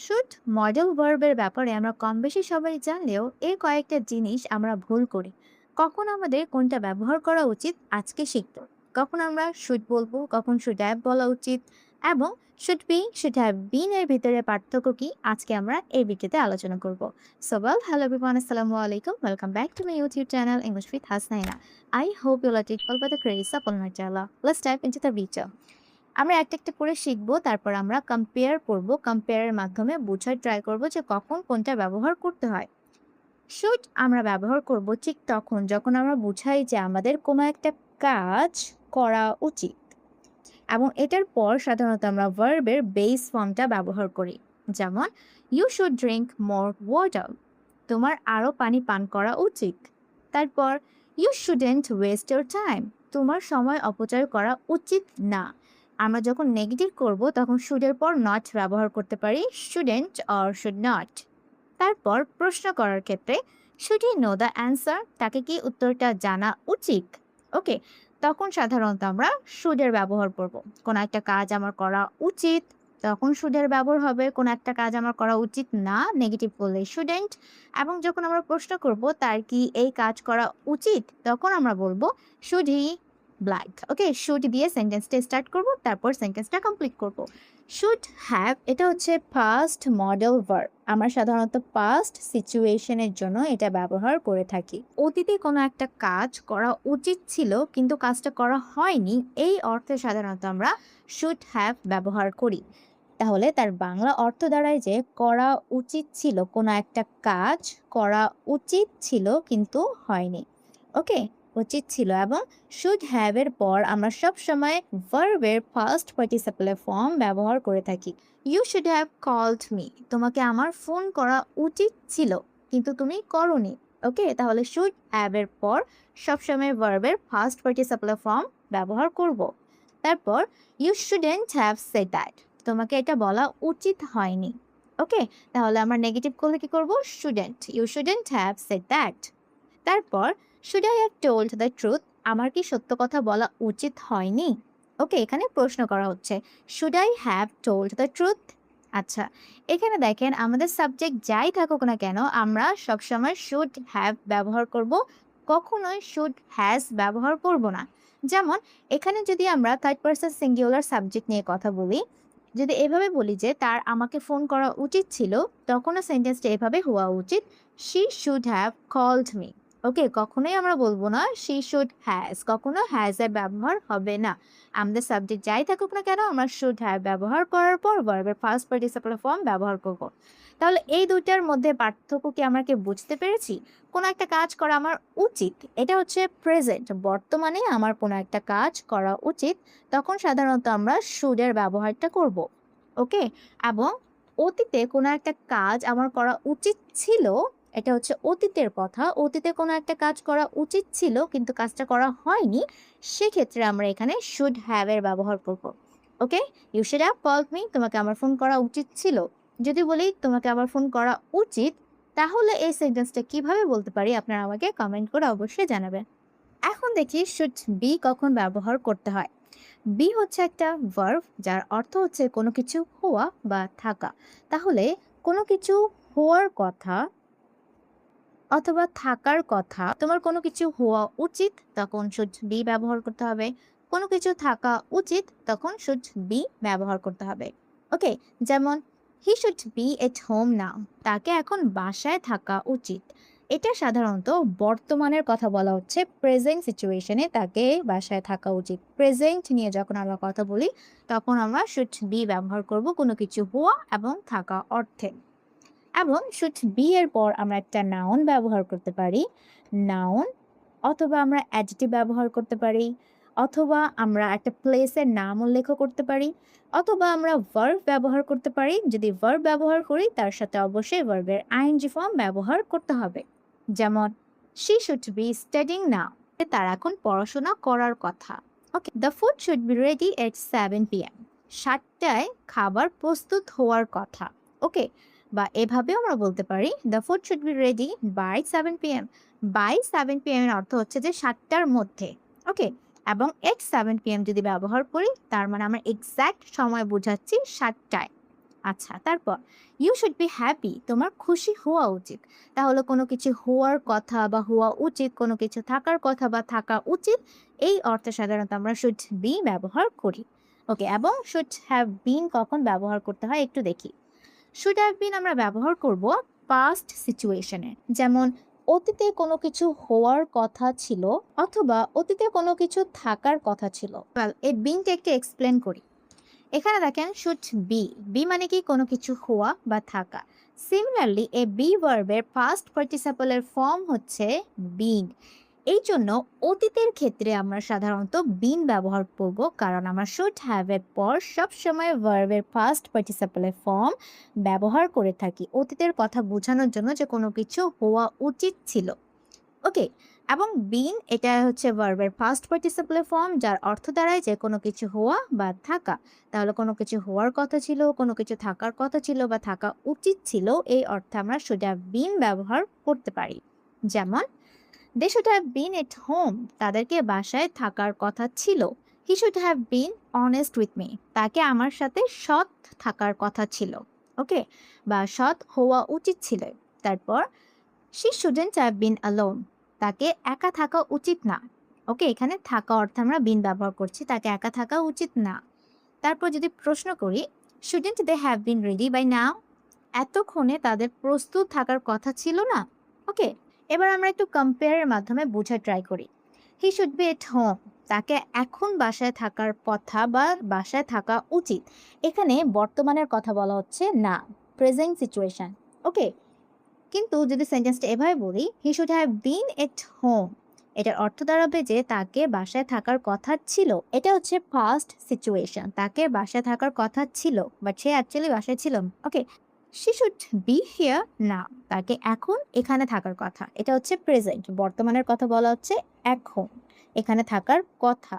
Should model ভার্বের ব্যাপারে আমরা কম বেশি সবাই জানলেও এই কয়েকটা জিনিস আমরা ভুল করি। কখন আমাদের কোনটা ব্যবহার করা উচিত আজকে শিখব। কখন আমরা শুড বলবো, কখন শুড হ্যাভ বলা উচিত, এবং শুড বি শুড হ্যাভ বিন এর ভিতরে পার্থক্য কি আজকে আমরা এই ভিডিওতে আলোচনা করব। সো ওয়েল, হ্যালো এভরিওয়ান, আসসালামু আলাইকুম, welcome back to my YouTube channel English with Hasnaina. I hope you like it all by the grace of Allah. Let's dive into the video. আমরা একটা একটা করে শিখবো, তারপর আমরা কম্পেয়ার করব। কম্পেয়ারের মাধ্যমে বোঝার ট্রাই করব যে কখন কোনটা ব্যবহার করতে হয়। শুড আমরা ব্যবহার করব ঠিক তখন যখন আমরা বুঝাই যে আমাদের কোনো একটা কাজ করা উচিত, এবং এটার পর সাধারণত আমরা ভার্বের বেস ফর্মটা ব্যবহার করি। যেমন you should drink more water, তোমার আরও পানি পান করা উচিত। তারপর you shouldn't waste your time, তোমার সময় অপচয় করা উচিত না। আমরা যখন নেগেটিভ করব তখন শুডের পর নট ব্যবহার করতে পারি, শুডেন্ট অর শুড নট। তারপর প্রশ্ন করার ক্ষেত্রে should he know the answer, তাকে কি উত্তরটা জানা উচিত। ওকে, তখন সাধারণত আমরা শুডের ব্যবহার করব। কোনো একটা কাজ আমার করা উচিত, তখন শুডের ব্যবহার হবে। কোনো একটা কাজ আমার করা উচিত না, নেগেটিভ বললে শুডেন্ট। এবং যখন আমরা প্রশ্ন করব তার কি এই কাজ করা উচিত, তখন আমরা বলবো should he black. Okay, should দিয়ে সেন্টেন্সটা স্টার্ট করব, তারপর সেন্টেন্সটা কমপ্লিট করব। শুড হ্যাভ এটা হচ্ছে পাস্ট মডেল ভার্ব। আমরা সাধারণত পাস্ট সিচুয়েশনের জন্য এটা ব্যবহার করে থাকি। অতীতে কোনো একটা কাজ করা উচিত ছিল কিন্তু কাজটা করা হয়নি, এই অর্থে সাধারণত আমরা শুড হ্যাভ ব্যবহার করি। তাহলে তার বাংলা অর্থ দাঁড়ায় যে করা উচিত ছিল, কোনো একটা কাজ করা উচিত ছিল কিন্তু হয়নি। ওকে, উচিত ছিল। এবং শুড হ্যাভ এর পর আমরা সব সময় ভার্বের ফার্স্ট পার্টিসিপেল ফর্ম ব্যবহার করে থাকি। You should have called me, তোমাকে আমার ফোন করা উচিত ছিল কিন্তু তুমি করনি। ওকে, তাহলে শুড হ্যাভ এর পর সবসময় ভার্বের ফার্স্ট পার্টিসিপেল ফর্ম ব্যবহার করব। তারপর you shouldn't have said that, তোমাকে এটা বলা উচিত হয়নি। ওকে, তাহলে আমরা নেগেটিভ করলে কি করব, shouldn't, you shouldn't have said that. তারপর should I have told the truth, আমার কি সত্য কথা বলা উচিত হয়নি। ওকে, এখানে প্রশ্ন করা হচ্ছে should I have told the truth. আচ্ছা, এখানে দেখেন আমাদের সাবজেক্ট যাই থাকুক না কেন আমরা সবসময় শুড হ্যাভ ব্যবহার করব, কখনোই শুড হ্যাজ ব্যবহার করব না। যেমন এখানে যদি আমরা থার্ড পারসন সিঙ্গুলার সাবজেক্ট নিয়ে কথা বলি, যদি এভাবে বলি যে তার আমাকে ফোন করা উচিত ছিল, তখনও সেন্টেন্সটা এভাবে হওয়া উচিত, she should have called me. Okay, কখনোই আমরা বলবো না শি শুড হ্যাজ, কখনো হ্যাজ এর ব্যবহার হবে না। আমাদের সাবজেক্ট যাই থাকুক না কেন আমরা শুড হ্যাভ ব্যবহার করার পর ভার্বের ফার্স্ট পার্টিসিপল ফর্ম ব্যবহার করব। তাহলে এই দুইটার মধ্যে পার্থক্য কি আমরা কি বুঝতে পেরেছি? কোনো একটা কাজ করা আমার উচিত, এটা হচ্ছে প্রেজেন্ট, বর্তমানে আমার কোনো একটা কাজ করা উচিত, তখন সাধারণত আমরা শুডের ব্যবহারটা করব। ওকে, এবং অতীতে কোনো একটা কাজ আমার করা উচিত ছিল, এটা হচ্ছে অতীতের কথা, অতীতে কোনো একটা কাজ করা উচিত ছিল কিন্তু কাজটা করা হয়নি, সেক্ষেত্রে আমরা এখানে শুড হ্যাভ এর ব্যবহার করব। Okay, you should have called me, তোমাকে আমার ফোন করা উচিত ছিল। যদি বলি তোমাকে আমার ফোন করা উচিত, তাহলে এই সেন্টেন্সটা কিভাবে বলতে পারি আপনারা আমাকে কমেন্ট করে অবশ্যই জানাবেন। এখন দেখি শুড বি কখন ব্যবহার করতে হয়। বি হচ্ছে একটা ভার্ব যার অর্থ হচ্ছে কোনো কিছু হওয়া বা থাকা। তাহলে কোনো কিছু হওয়ার কথা অথবা থাকার কথা, তোমার কোনো কিছু হওয়া উচিত, তখন শুড বি ব্যবহার করতে হবে। কোনো কিছু থাকা উচিত, তখন শুড বি ব্যবহার করতে হবে। ওকে, যেমন he should be at home now, তাকে এখন বাসায় থাকা উচিত। এটা সাধারণত বর্তমানের কথা বলা হচ্ছে, প্রেজেন্ট সিচুয়েশনে তাকে বাসায় থাকা উচিত। প্রেজেন্ট নিয়ে যখন আমরা কথা বলি তখন আমরা শুড বি ব্যবহার করব কোনো কিছু হওয়া এবং থাকা অর্থে। এবং শুড বি এর পর আমরা একটা নাউন ব্যবহার করতে পারি, নাউন, অথবা আমরা অ্যাডজেক্টিভ ব্যবহার করতে পারি, অথবা আমরা একটা প্লেসের নাম উল্লেখ করতে পারি, অথবা আমরা ভার্ব ব্যবহার করতে পারি। যদি ভার্ব ব্যবহার করি তার সাথে অবশ্যই ভার্বের আইএনজি ফর্ম ব্যবহার করতে হবে। যেমন she should be studying now, তার এখন পড়াশোনা করার কথা। Okay, the food should be ready at 7 p.m, 7টায় খাবার প্রস্তুত হওয়ার কথা। ওকে, বা এভাবেও আমরা বলতে পারি the food should be ready by 7 p.m, by 7 p.m এর অর্থ হচ্ছে যে 7টার মধ্যে। ওকে, এবং এট 7 p.m যদি ব্যবহার করি তার মানে আমরা এক্স্যাক্ট সময় বোঝাচ্ছি 7টায়। আচ্ছা, তারপর ইউ শুড বি হ্যাপি, তোমার খুশি হওয়া উচিত। তাহলে কোনো কিছু হওয়ার কথা বা হওয়া উচিত, কোনো কিছু থাকার কথা বা থাকা উচিত, এই অর্থে সাধারণত আমরা শুড বি ব্যবহার করি। ওকে, এবং শুড হ্যাভ বিন কখন ব্যবহার করতে হয় একটু দেখি। শুড হ্যাভ বিন আমরা ব্যবহার করব পাস্ট সিচুয়েশনে, যেমন অতীতে কোনো কিছু হওয়ার কথা ছিল অথবা অতীতে কোনো কিছু থাকার কথা ছিল। এই বিনটা একটু এক্সপ্লেন করি। এখানে দেখেন শুড বি, বি মানে কি কোনো কিছু হওয়া বা থাকা। সিমিলারলি এ বি ভার্বের পাস্ট পার্টিসিপলের ফর্ম হচ্ছে বিং। এই জন্য অতীতের ক্ষেত্রে আমরা সাধারণত বিন ব্যবহার করব, কারণ আমরা শুড হ্যাভ এর পর সবসময় ভার্বের পাস্ট পার্টিসিপলের ফর্ম ব্যবহার করে থাকি অতীতের কথা বোঝানোর জন্য যে কোনো কিছু হওয়া উচিত ছিল। ওকে, এবং বিন এটা হচ্ছে ভার্বের পাস্ট পার্টিসিপল ফর্ম, যার অর্থ দাঁড়ায় যে কোনো কিছু হওয়া বা থাকা। তাহলে কোনো কিছু হওয়ার কথা ছিল, কোনো কিছু থাকার কথা ছিল বা থাকা উচিত ছিল, এই অর্থে আমরা শুড হ্যাভ বিন ব্যবহার করতে পারি। যেমন they should have been at home, তাদেরকে বাসায় থাকার কথা ছিল। He should have been honest with me, তাকে আমার সাথে সৎ থাকার কথা ছিল। ওকে, বা সৎ হওয়া উচিত ছিল। তারপর she shouldn't have been alone, তাকে একা থাকা উচিত না। ওকে, এখানে থাকা অর্থে আমরা বিন ব্যবহার করছি, তাকে একা থাকা উচিত না। তারপর যদি প্রশ্ন করি, shouldn't they have been ready by now, এতক্ষণে তাদের প্রস্তুত থাকার কথা ছিল না। ওকে, এবার আমরা একটু কম্পেয়ারের মাধ্যমে বোঝার ট্রাই করি। He should be at home, তাকে এখন বাসায় থাকার কথা বা বাসায় থাকা উচিত। এখানে বর্তমানের কথা বলা হচ্ছে না, প্রেজেন্ট সিচুয়েশন। ওকে, কিন্তু যদি সেন্টেন্সটা এভাবে বলি, হি should have been at home, এটার অর্থ দাঁড়াবে যে তাকে বাসায় থাকার কথা ছিল। এটা হচ্ছে পাস্ট সিচুয়েশন, তাকে বাসায় থাকার কথা ছিল, বাট সে অ্যাকচুয়ালি বাসায় ছিল। ওকে, শি শুড বি হিয়ার না, তাকে এখন এখানে থাকার কথা। এটা হচ্ছে প্রেজেন্ট, বর্তমানের কথা বলা হচ্ছে এখন এখানে থাকার কথা।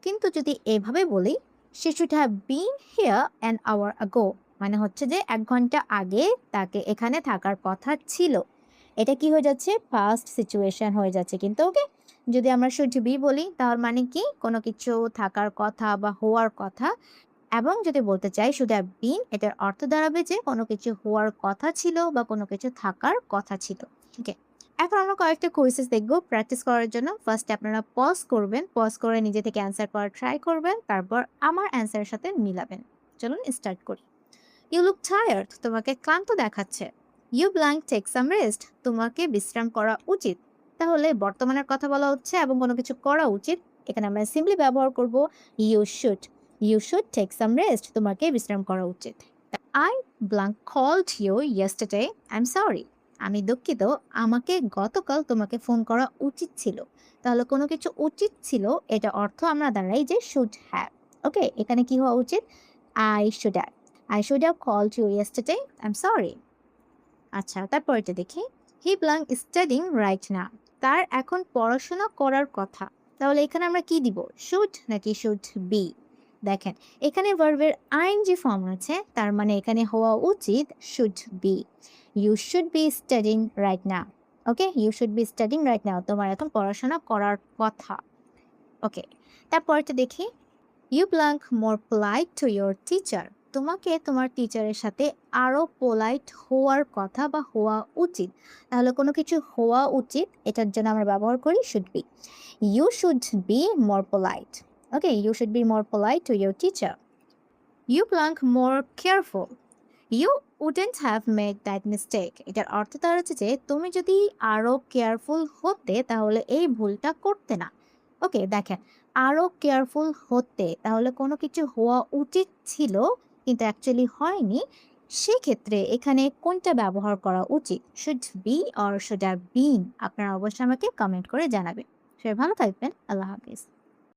কিন্তু যদি এভাবে বলি, she should have been here an hour ago, মানে হচ্ছে যে 1 ঘন্টা আগে তাকে এখানে থাকার কথা ছিল। এটা কি হয়ে যাচ্ছে, পাস্ট সিচুয়েশন হয়ে যাচ্ছে। কিন্তু ওকে, যদি আমরা শুড বি বলি তার মানে কি কোনো কিছু থাকার কথা বা হওয়ার কথা। এবং যদি বলতে চাই শুড হ্যাভ বিন, এটার অর্থ দাঁড়াবে যে কোনো কিছু হওয়ার কথা ছিল বা কোনো কিছু থাকার কথা ছিল। ওকে, এখন আমরা কয়েকটা কুইজেস দেখবো প্র্যাকটিস করার জন্য। ফার্স্টে আপনারা পজ করবেন, পজ করে নিজে থেকে অ্যান্সার করার ট্রাই করবেন, তারপর আমার অ্যান্সারের সাথে মিলাবেন। চলুন স্টার্ট করি। ইউ লুক টায়ার্ড, তোমাকে ক্লান্ত দেখাচ্ছে। You blank take some rest, তোমাকে বিশ্রাম করা উচিত। তাহলে বর্তমানের কথা বলা হচ্ছে এবং কোনো কিছু করা উচিত, এখানে আমরা সিম্পলি ব্যবহার করব you should. You should take some rest, তোমাকে বিশ্রাম করা উচিত। I blank called you yesterday, I am sorry, আমি দুঃখিত, আমাকে গতকাল তোমাকে ফোন করা উচিত ছিল। তাহলে কোনো কিছু উচিত ছিল, এটা অর্থ আমরা দাঁড়াই যে শুড হ্যাভ। ওকে, এখানে কি হওয়া উচিত, I should have. I should have called you yesterday. I'm sorry. আচ্ছা, তারপরটা দেখি। He blank is studying right now. তার এখন পড়াশোনা করার কথা। তাহলে এখানে আমরা কি দিব, শুড নাকি শুড বি? দেখেন, এখানে ভার্বের আইএনজি ফর্ম আছে, তার মানে এখানে হওয়া উচিত should be. You should be studying right now. Okay, you should be studying right now, তোমার এখন পড়াশোনা করার কথা। ওকে, তারপরটা দেখি। You blank more polite to your teacher, তোমাকে তোমার টিচারের সাথে আরও পোলাইট হওয়ার কথা বা হওয়া উচিত। তাহলে কোনো কিছু হওয়া উচিত, এটার জন্য আমরা ব্যবহার করি should be. You should be more polite. Okay, you should be more polite to your teacher. You blank more careful, you wouldn't have made that mistake, এটার অর্থ দাঁড়াচ্ছে যে তুমি যদি আরও কেয়ারফুল হতে তাহলে এই ভুলটা করতে না। ওকে, দেখেন, আরও কেয়ারফুল হতে, তাহলে কোনো কিছু হওয়া উচিত ছিল কিন্তু অ্যাকচুয়ালি হয়নি। সেক্ষেত্রে এখানে কোনটা ব্যবহার করা উচিত, should be or should have বিন? আপনারা অবশ্যই আমাকে কমেন্ট করে জানাবেন। সবাই ভালো থাকবেন, আল্লাহ হাফিজ।